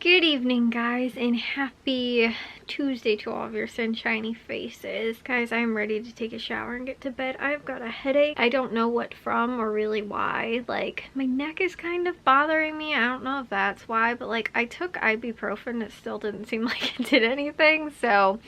Good evening, guys, and happy Tuesday to all of your sunshiny faces. Guys, I'm ready to take a shower and get to bed. I've got a headache. I don't know what from or really why. Like, my neck is kind of bothering me. I don't know if that's why, but like, I took ibuprofen. It still didn't seem like it did anything. So,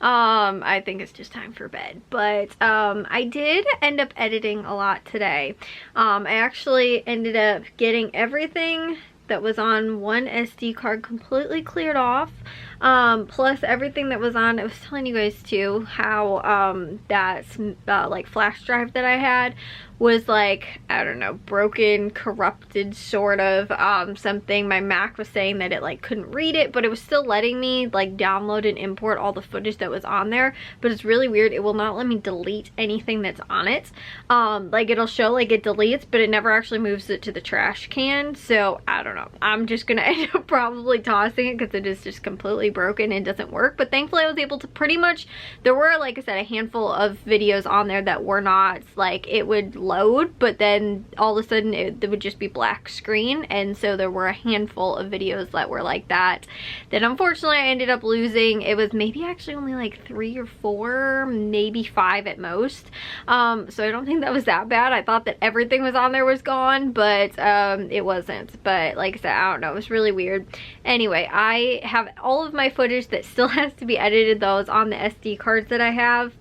I think it's just time for bed. But, I did end up editing a lot today. I actually ended up getting everything that was on one SD card completely cleared off, plus everything that was on, I was telling you guys too how that like flash drive that I had was like, I don't know, broken, corrupted sort of, something. My Mac was saying that it like couldn't read it, but it was still letting me like download and import all the footage that was on there. But it's really weird, it will not let me delete anything that's on it. Like, it'll show like it deletes, but it never actually moves it to the trash can. So I don't know, I'm just gonna end up probably tossing it because it is just completely broken and doesn't work. But thankfully I was able to pretty much, there were, like I said, a handful of videos on there that were not like, it would load, but then all of a sudden it would just be black screen. And so there were a handful of videos that were like that unfortunately I ended up losing. It was maybe actually only like 3 or 4, maybe 5 at most. So I don't think that was that bad. I thought that everything was on there was gone, but it wasn't. But like I said, I don't know, it was really weird. Anyway, I have all of my footage that still has to be edited, those on the SD cards that I have.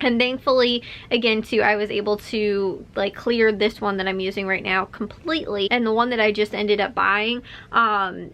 And thankfully, again too, I was able to like clear this one that I'm using right now completely, and the one that I just ended up buying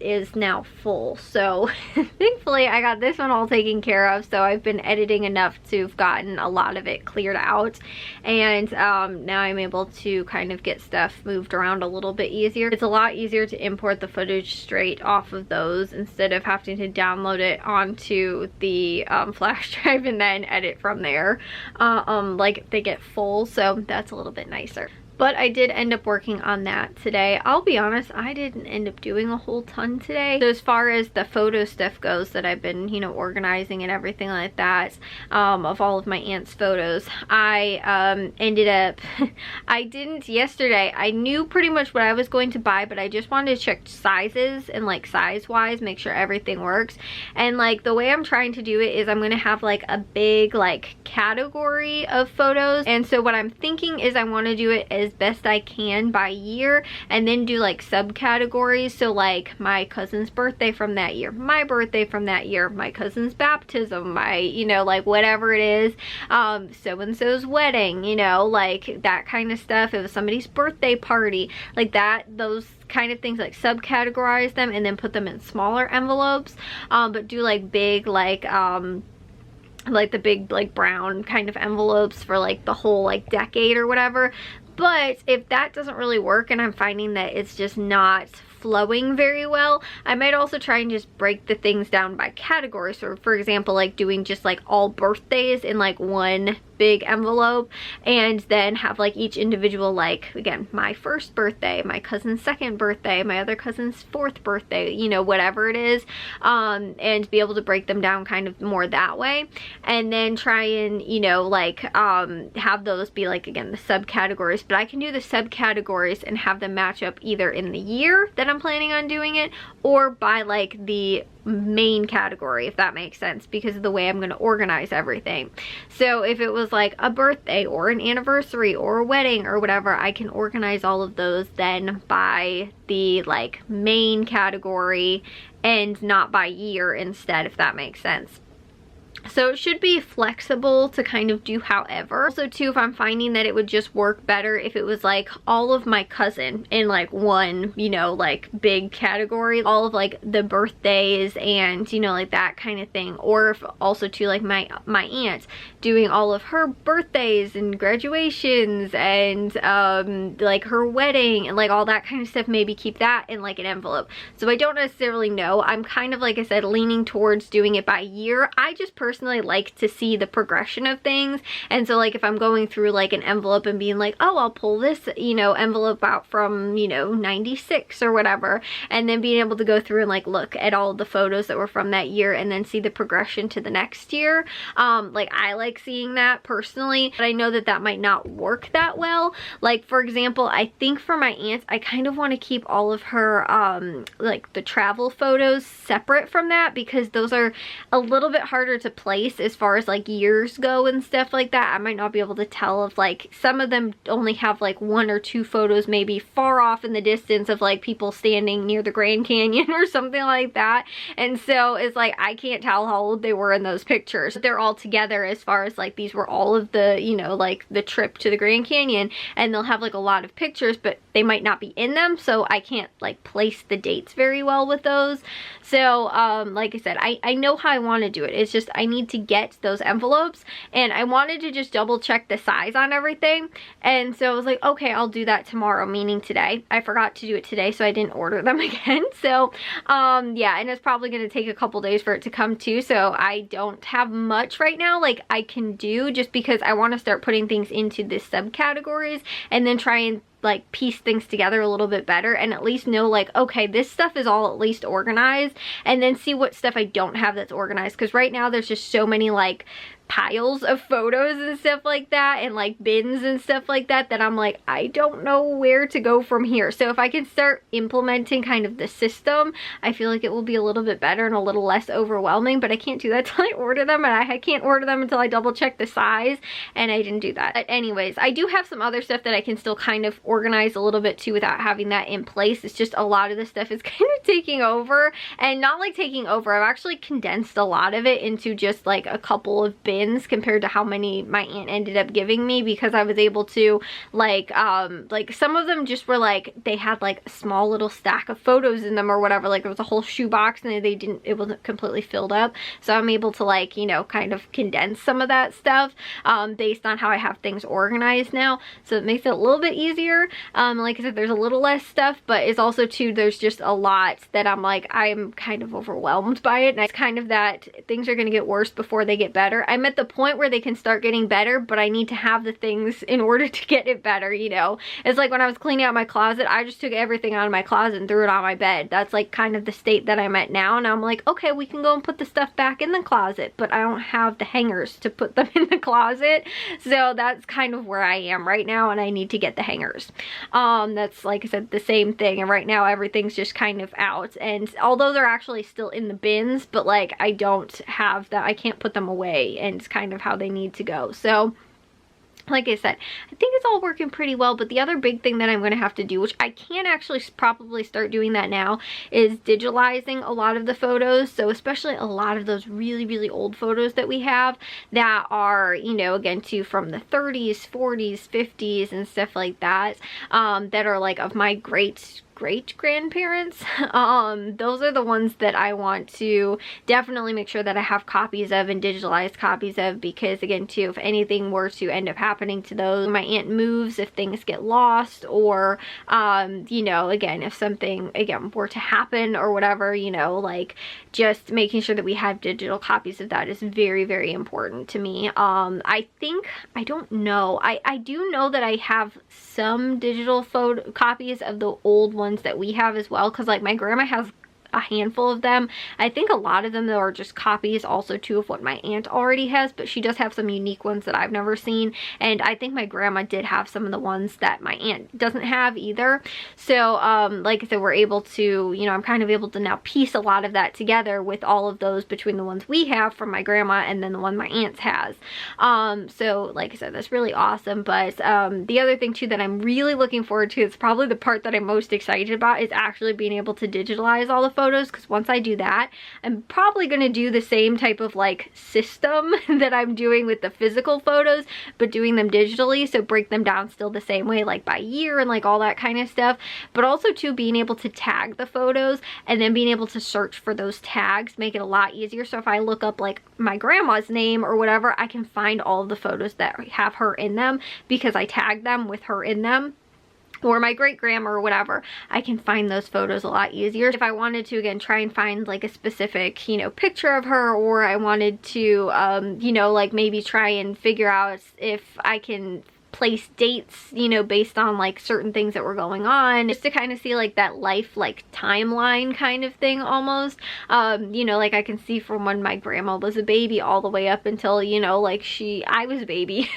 is now full. So thankfully I got this one all taken care of. So I've been editing enough to have gotten a lot of it cleared out, and now I'm able to kind of get stuff moved around a little bit easier. It's a lot easier to import the footage straight off of those instead of having to download it onto the flash drive and then edit from there. Like, they get full, so that's a little bit nicer. But I did end up working on that today. I'll be honest, I didn't end up doing a whole ton today. So as far as the photo stuff goes that I've been, you know, organizing and everything like that, of all of my aunt's photos, I ended up, I didn't yesterday, I knew pretty much what I was going to buy, but I just wanted to check sizes and like size-wise, make sure everything works. And like, the way I'm trying to do it is I'm going to have like a big like category of photos. And so what I'm thinking is I want to do it as best I can by year, and then do like subcategories. So like my cousin's birthday from that year, my birthday from that year, my cousin's baptism, my, you know, like whatever it is, so and so's wedding, you know, like that kind of stuff. It was somebody's birthday party, like that, those kind of things, like subcategorize them and then put them in smaller envelopes, but do like big like the big like brown kind of envelopes for like the whole like decade or whatever. But if that doesn't really work and I'm finding that it's just not flowing very well, I might also try and just break the things down by category. So for example, like doing just like all birthdays in like one big envelope, and then have like each individual, like again, my first birthday, my cousin's second birthday, my other cousin's 4th birthday, you know, whatever it is, and be able to break them down kind of more that way. And then try and, you know, like have those be like, again, the subcategories. But I can do the subcategories and have them match up either in the year that I'm planning on doing it, or by like the main category, if that makes sense, because of the way I'm going to organize everything. So if it was like a birthday or an anniversary or a wedding or whatever, I can organize all of those then by the like main category and not by year instead, if that makes sense. So it should be flexible to kind of do however. Also too, if I'm finding that it would just work better if it was like all of my cousin in like one, you know, like big category, all of like the birthdays and, you know, like that kind of thing. Or if also too, like my aunt doing all of her birthdays and graduations and like her wedding and like all that kind of stuff, maybe keep that in like an envelope. So I don't necessarily know. I'm kind of, like I said, leaning towards doing it by year. I just personally personally like to see the progression of things. And so like if I'm going through like an envelope and being like, oh, I'll pull this, you know, envelope out from, you know, 96 or whatever, and then being able to go through and like look at all the photos that were from that year and then see the progression to the next year. Like I like seeing that personally, but I know that that might not work that well. Like for example, I think for my aunt, I kind of want to keep all of her like the travel photos separate from that, because those are a little bit harder to place as far as like years go and stuff like that. I might not be able to tell if like some of them only have like 1 or 2 photos maybe far off in the distance of like people standing near the Grand Canyon or something like that. And so it's like I can't tell how old they were in those pictures. They're all together as far as like these were all of the, you know, like the trip to the Grand Canyon, and they'll have like a lot of pictures, but they might not be in them, so I can't like place the dates very well with those. So like I said, I know how I want to do it. It's just I need to get those envelopes, and I wanted to just double check the size on everything. And so I was like, okay, I'll do that tomorrow, meaning today. I forgot to do it today, so I didn't order them again. So yeah, and it's probably going to take a couple days for it to come too, so I don't have much right now like I can do, just because I want to start putting things into the subcategories and then try and like piece things together a little bit better, and at least know like, okay, this stuff is all at least organized, and then see what stuff I don't have that's organized, because right now there's just so many like piles of photos and stuff like that, and like bins and stuff like that, that I'm like, I don't know where to go from here. So if I can start implementing kind of the system, I feel like it will be a little bit better and a little less overwhelming, but I can't do that till I order them, and I can't order them until I double check the size, and I didn't do that. But anyways, I do have some other stuff that I can still kind of organize a little bit too without having that in place. It's just a lot of the stuff is kind of taking over, and not like taking over, I've actually condensed a lot of it into just like a couple of bins compared to how many my aunt ended up giving me, because I was able to like some of them just were like, they had like a small little stack of photos in them or whatever, like there was a whole shoebox and it wasn't completely filled up, so I'm able to like, you know, kind of condense some of that stuff based on how I have things organized now, so it makes it a little bit easier. Like I said, there's a little less stuff, but it's also too, there's just a lot that I'm like, I'm kind of overwhelmed by it, and it's kind of that things are going to get worse before they get better. I'm at the point where they can start getting better, but I need to have the things in order to get it better, you know. It's like when I was cleaning out my closet, I just took everything out of my closet and threw it on my bed. That's like kind of the state that I'm at now, and I'm like, okay, we can go and put the stuff back in the closet, but I don't have the hangers to put them in the closet. So that's kind of where I am right now, and I need to get the hangers. That's, like I said, the same thing, and right now everything's just kind of out, and although they're actually still in the bins, but like I don't have that, I can't put them away, and it's kind of how they need to go. So like I said, I think it's all working pretty well, but the other big thing that I'm going to have to do, which I can actually probably start doing that now, is digitalizing a lot of the photos. So especially a lot of those really, really old photos that we have that are, you know, again, too, from the 30s, 40s, 50s and stuff like that, that are like of my great grandparents. Those are the ones that I want to definitely make sure that I have copies of and digitalized copies of, because again too, if anything were to end up happening to those, my aunt moves, if things get lost, or you know, again, if something again were to happen or whatever, you know, like just making sure that we have digital copies of that is very, very important to me. I think, I don't know, I do know that I have some digital photo copies of the old ones that we have as well, because like my grandma has a handful of them. I think a lot of them though are just copies also too of what my aunt already has, but she does have some unique ones that I've never seen, and I think my grandma did have some of the ones that my aunt doesn't have either. So like I said, we're able to, you know, I'm kind of able to now piece a lot of that together with all of those between the ones we have from my grandma and then the one my aunt's has. So like I said, that's really awesome. But the other thing too that I'm really looking forward to, it's probably the part that I'm most excited about, is actually being able to digitalize all the photos, because once I do that, I'm probably going to do the same type of like system that I'm doing with the physical photos, but doing them digitally, so break them down still the same way, like by year and like all that kind of stuff, but also too being able to tag the photos and then being able to search for those tags, make it a lot easier. So if I look up like my grandma's name or whatever, I can find all of the photos that have her in them because I tagged them with her in them. or my great grandma or whatever, I can find those photos a lot easier. If I wanted to, again, try and find like a specific, you know, picture of her, or I wanted to, you know, like maybe try and figure out if I can place dates, you know, based on like certain things that were going on, just to kind of see like that life like timeline kind of thing almost. You know, like I can see from when my grandma was a baby all the way up until, you know, like I was a baby.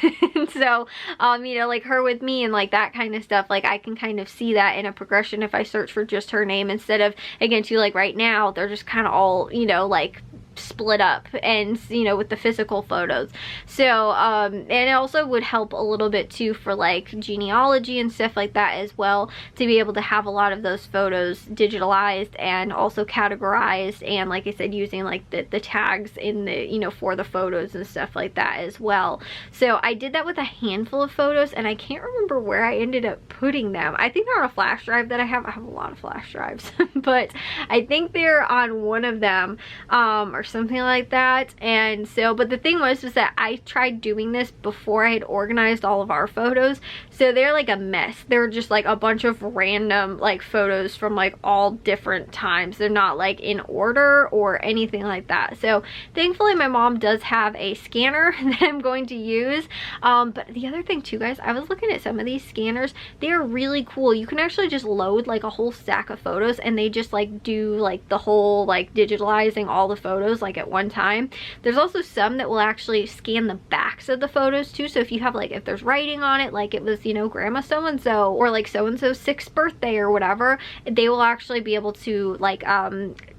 So you know, like her with me and like that kind of stuff, like I can kind of see that in a progression if I search for just her name, instead of, again, too, like right now they're just kind of all, you know, like split up, and you know, with the physical photos. So and it also would help a little bit too for like genealogy and stuff like that as well, to be able to have a lot of those photos digitalized and also categorized, and like I said, using like the tags in the, you know, for the photos and stuff like that as well. So I did that with a handful of photos, and I can't remember where I ended up putting them. I think they're on a flash drive that I have a lot of flash drives but I think they're on one of them, or something like that. And so, but the thing was that I tried doing this before I had organized all of our photos, so they're like a mess. They're just like a bunch of random like photos from like all different times. They're not like in order or anything like that. So thankfully my mom does have a scanner that I'm going to use. But the other thing too, guys, I was looking at some of these scanners. They're really cool. You can actually just load like a whole stack of photos, and they just like do like the whole like digitalizing all the photos like at one time. There's also some that will actually scan the backs of the photos too, so if you have like, if there's writing on it, like it was, you know, grandma so-and-so, or like so-and-so's 6th birthday or whatever, they will actually be able to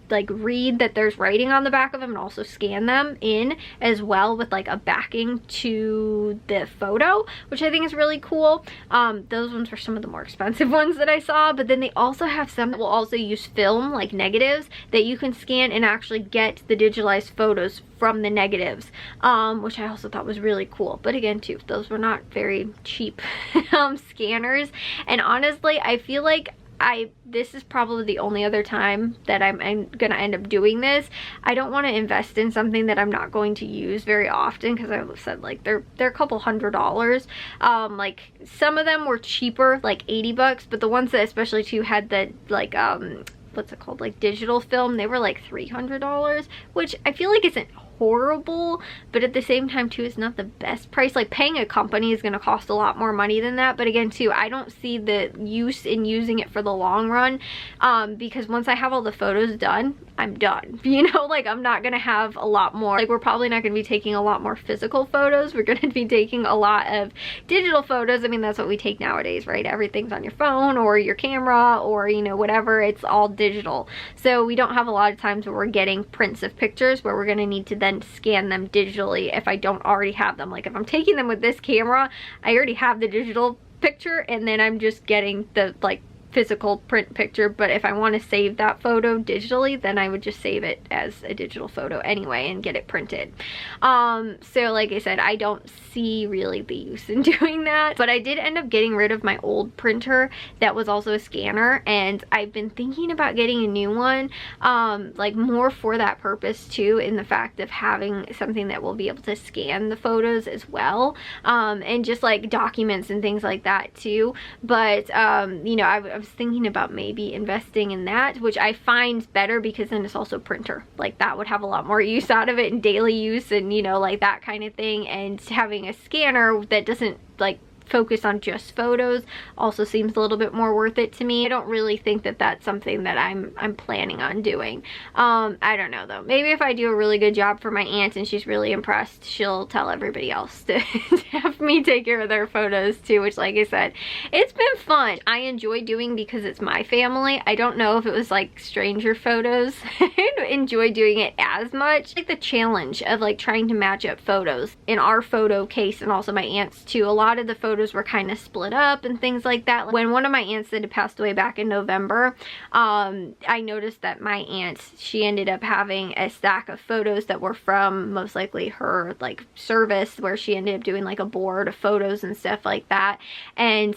like read that there's writing on the back of them, and also scan them in as well with like a backing to the photo, which I think is really cool. Those ones were some of the more expensive ones that I saw, but then they also have some that will also use film, like negatives, that you can scan and actually get the digitalized photos from the negatives, which I also thought was really cool. But again too, those were not very cheap scanners, and honestly I feel like this is probably the only other time that I'm gonna end up doing this. I don't want to invest in something that I'm not going to use very often, because I said like they're a couple $100s. Like some of them were cheaper, like 80 bucks, but the ones that especially too had the like what's it called, like digital film, they were like $300, which I feel like isn't horrible, but at the same time too, it's not the best price. Like paying a company is going to cost a lot more money than that, but again too, I don't see the use in using it for the long run, because once I have all the photos done, I'm done. You know, like I'm not gonna have a lot more, like we're probably not gonna be taking a lot more physical photos. We're gonna be taking a lot of digital photos. I mean, that's what we take nowadays, right? Everything's on your phone or your camera, or you know, whatever, it's all digital. So we don't have a lot of times where we're getting prints of pictures where we're gonna need to then scan them digitally if I don't already have them. Like if I'm taking them with this camera, I already have the digital picture, and then I'm just getting the like physical print picture. But if I want to save that photo digitally, then I would just save it as a digital photo anyway and get it printed. So like I said, I don't see really the use in doing that, but I did end up getting rid of my old printer that was also a scanner, and I've been thinking about getting a new one, like more for that purpose too, in the fact of having something that will be able to scan the photos as well, and just like documents and things like that too. But you know, I was thinking about maybe investing in that, which I find better because then it's also printer. Like that would have a lot more use out of it in daily use, and you know, like that kind of thing. And having a scanner that doesn't like focus on just photos also seems a little bit more worth it to me. I don't really think that that's something that I'm planning on doing. I don't know though. Maybe if I do a really good job for my aunt and she's really impressed, she'll tell everybody else to have me take care of their photos too, which like I said, it's been fun. I enjoy doing because it's my family. I don't know if it was like stranger photos, I don't enjoy doing it as much. Like the challenge of like trying to match up photos in our photo case, and also my aunt's too. A lot of the photos were kind of split up and things like that. When one of my aunts that had passed away back in November, I noticed that my aunt, she ended up having a stack of photos that were from most likely her like service, where she ended up doing like a board of photos and stuff like that. And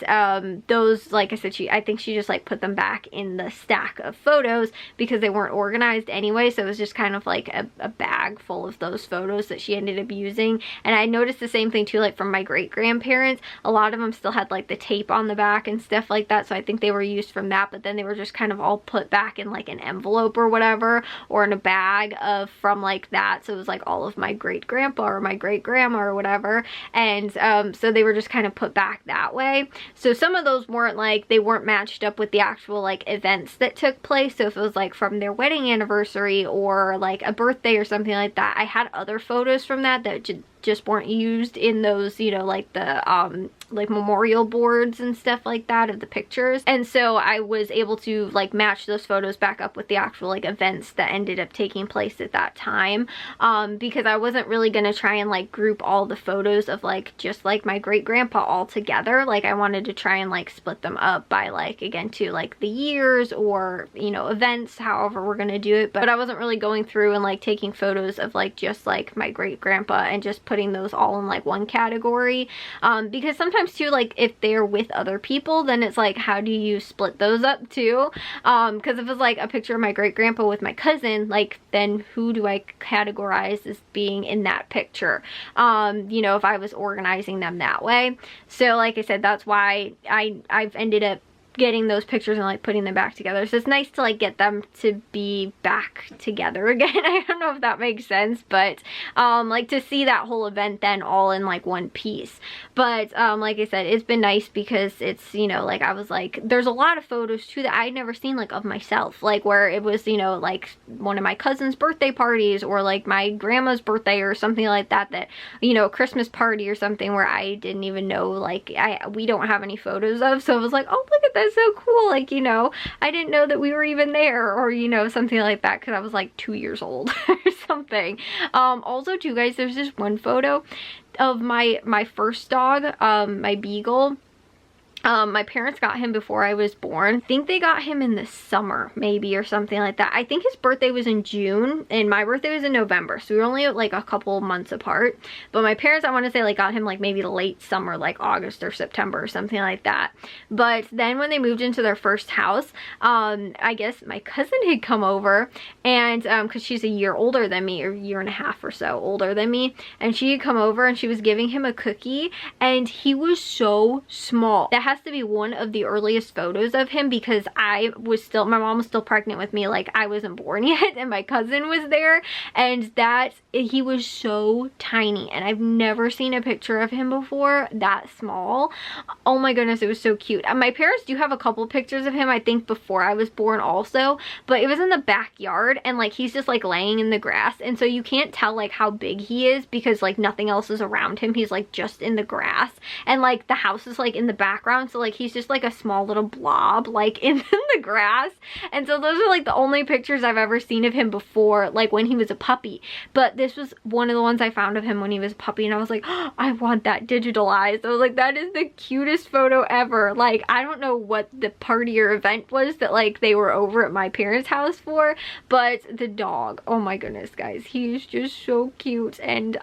those, like I said, I think she just like put them back in the stack of photos because they weren't organized anyway. So it was just kind of like a bag full of those photos that she ended up using. And I noticed the same thing too, like from my great grandparents. A lot of them still had like the tape on the back and stuff like that, so I think they were used from that, but then they were just kind of all put back in like an envelope or whatever, or in a bag from like that. So it was like all of my great grandpa or my great grandma or whatever, and so they were just kind of put back that way. So some of those weren't like, they weren't matched up with the actual like events that took place. So if it was like from their wedding anniversary or like a birthday or something like that, I had other photos from that just weren't used in those, you know, like the like memorial boards and stuff like that of the pictures. And so I was able to like match those photos back up with the actual like events that ended up taking place at that time, because I wasn't really gonna try and like group all the photos of like just like my great grandpa all together. Like I wanted to try and like split them up by like, again, to like the years or, you know, events, however we're gonna do it. But I wasn't really going through and like taking photos of like just like my great grandpa and just putting those all in like one category, because sometimes too, like if they're with other people, then it's like, how do you split those up too? Because if it's like a picture of my great grandpa with my cousin, like then who do I categorize as being in that picture, you know, if I was organizing them that way. So like I said, that's why I've ended up getting those pictures and like putting them back together. So it's nice to like get them to be back together again. I don't know if that makes sense, but like to see that whole event then all in like one piece. But like I said, it's been nice because it's, you know, like I was like, there's a lot of photos too that I'd never seen like of myself, like where it was, you know, like one of my cousin's birthday parties or like my grandma's birthday or something like that, that, you know, Christmas party or something where I didn't even know, like we don't have any photos of. So it was like, oh, look at that, so cool, like, you know, I didn't know that we were even there, or, you know, something like that, because I was like 2 years old or something. Also too, guys, there's this one photo of my first dog, my beagle. My parents got him before I was born. I think they got him in the summer maybe or something like that. I think his birthday was in June and my birthday was in November, so we were only like a couple months apart. But my parents, I want to say, like got him like maybe late summer, like August or September or something like that. But then when they moved into their first house, I guess my cousin had come over, and because she's a year older than me, or a year and a half or so older than me, and she had come over and she was giving him a cookie, and he was so small. That has to be one of the earliest photos of him, because my mom was still pregnant with me, like I wasn't born yet, and my cousin was there, and he was so tiny, and I've never seen a picture of him before that small. Oh my goodness, it was so cute. My parents do have a couple pictures of him, I think before I was born also, but it was in the backyard, and like he's just like laying in the grass, and so you can't tell like how big he is because like nothing else is around him. He's like just in the grass, and like the house is like in the background, so like he's just like a small little blob like in the grass. And so those are like the only pictures I've ever seen of him before, like when he was a puppy. But this was one of the ones I found of him when he was a puppy, and I was like, oh, I want that digitalized. I was like, that is the cutest photo ever. Like I don't know what the party or event was that like they were over at my parents' house for, but the dog, oh my goodness, guys, he's just so cute. And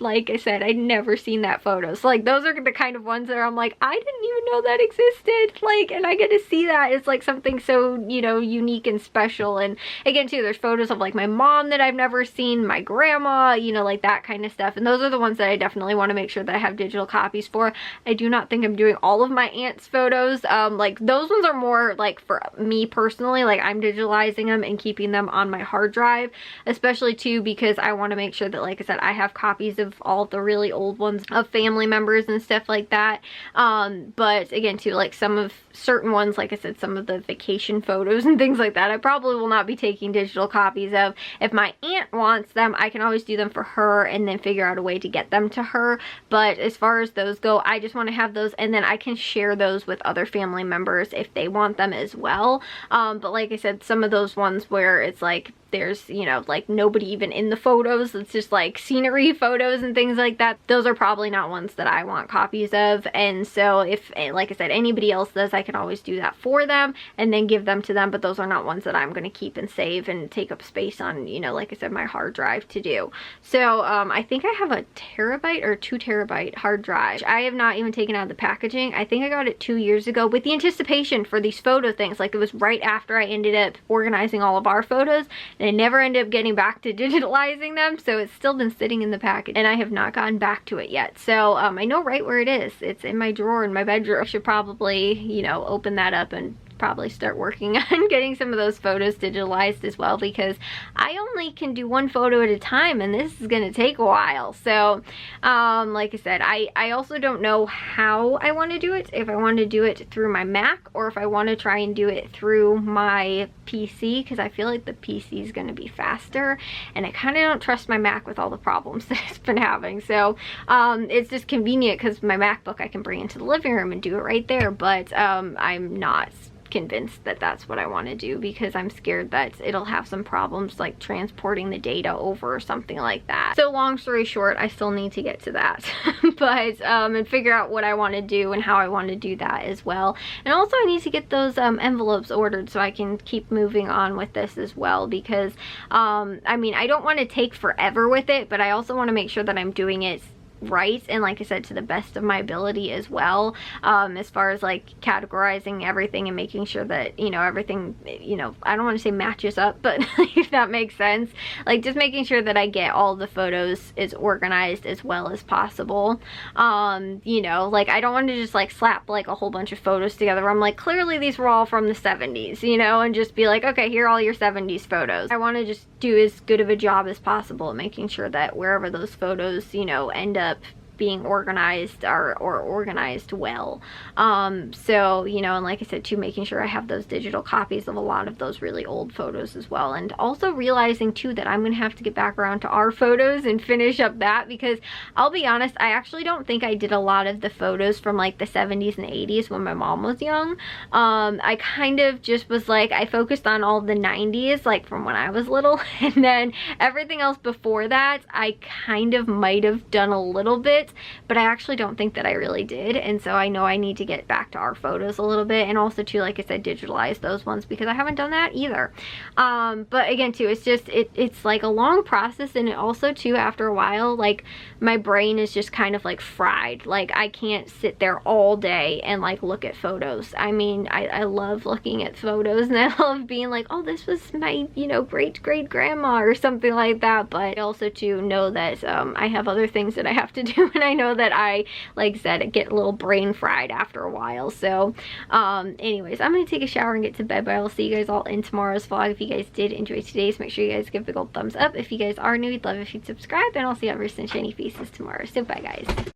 like I said, I'd never seen that photo. So like those are the kind of ones that I'm like, I didn't even know that existed, like, and I get to see that. It's like something so, you know, unique and special. And again too, there's photos of like my mom that I've never seen, my grandma, you know, like that kind of stuff. And those are the ones that I definitely want to make sure that I have digital copies for. I do not think I'm doing all of my aunt's photos. Like those ones are more like for me personally, like I'm digitalizing them and keeping them on my hard drive, especially too because I want to make sure that, like I said, I have copies of all the really old ones of family members and stuff like that. But again too, like some of certain ones, like I said, some of the vacation photos and things like that, I probably will not be taking digital copies of. If my aunt wants them, I can always do them for her and then figure out a way to get them to her. But as far as those go, I just want to have those, and then I can share those with other family members if they want them as well. But like I said, some of those ones where it's like there's, you know, like nobody even in the photos, it's just like scenery photos and things like that, those are probably not ones that I want copies of. And so if, like I said, anybody else does, I can always do that for them and then give them to them, but those are not ones that I'm going to keep and save and take up space on, you know, like I said, my hard drive to do. So I think I have a terabyte or 2 terabyte hard drive. I have not even taken out the packaging. I think I got it 2 years ago with the anticipation for these photo things. Like it was right after I ended up organizing all of our photos, and I never ended up getting back to digitalizing them, so it's still been sitting in the package and I have not gotten back to it yet. So I know right where it is. It's in my drawer in my bedroom. I should probably, you know, open that up and probably start working on getting some of those photos digitalized as well, because I only can do one photo at a time and this is gonna take a while. So like I said, I also don't know how I want to do it, if I want to do it through my Mac or if I want to try and do it through my PC, because I feel like the PC is going to be faster and I kind of don't trust my Mac with all the problems that it's been having. So it's just convenient because my MacBook I can bring into the living room and do it right there, but I'm not convinced that that's what I want to do, because I'm scared that it'll have some problems like transporting the data over or something like that. So long story short, I still need to get to that but and figure out what I want to do and how I want to do that as well. And also I need to get those envelopes ordered so I can keep moving on with this as well, because I mean, I don't want to take forever with it, but I also want to make sure that I'm doing it right, and like I said, to the best of my ability as well, as far as like categorizing everything and making sure that, you know, everything, you know, I don't want to say matches up, but if that makes sense, like just making sure that I get all the photos as organized as well as possible. You know, like I don't want to just like slap like a whole bunch of photos together. I'm like, clearly these were all from the 70s, you know, and just be like, okay, here are all your 70s photos. I want to just do as good of a job as possible at making sure that wherever those photos, you know, end up being organized or organized well. So, you know, and like I said too, making sure I have those digital copies of a lot of those really old photos as well. And also realizing too that I'm gonna have to get back around to our photos and finish up that, because I'll be honest, I actually don't think I did a lot of the photos from like the 70s and 80s when my mom was young. I kind of just was like, I focused on all the 90s, like from when I was little, and then everything else before that I kind of might have done a little bit, but I actually don't think that I really did. And so I know I need to get back to our photos a little bit, and also too, like I said, digitalize those ones, because I haven't done that either. But again too, it's just it's like a long process, and it also too, after a while, like my brain is just kind of like fried. Like I can't sit there all day and like look at photos. I mean, I love looking at photos and I love being like, oh, this was my, you know, great grandma or something like that, but also to know that I have other things that I have to do, and I know that I, like I said, get a little brain fried after a while. So anyways, I'm gonna take a shower and get to bed, but I will see you guys all in tomorrow's vlog. If you guys did enjoy today's, make sure you guys give a big old thumbs up. If you guys are new, we'd love if you'd subscribe, and I'll see you on Sunshiny Faces tomorrow. So bye guys.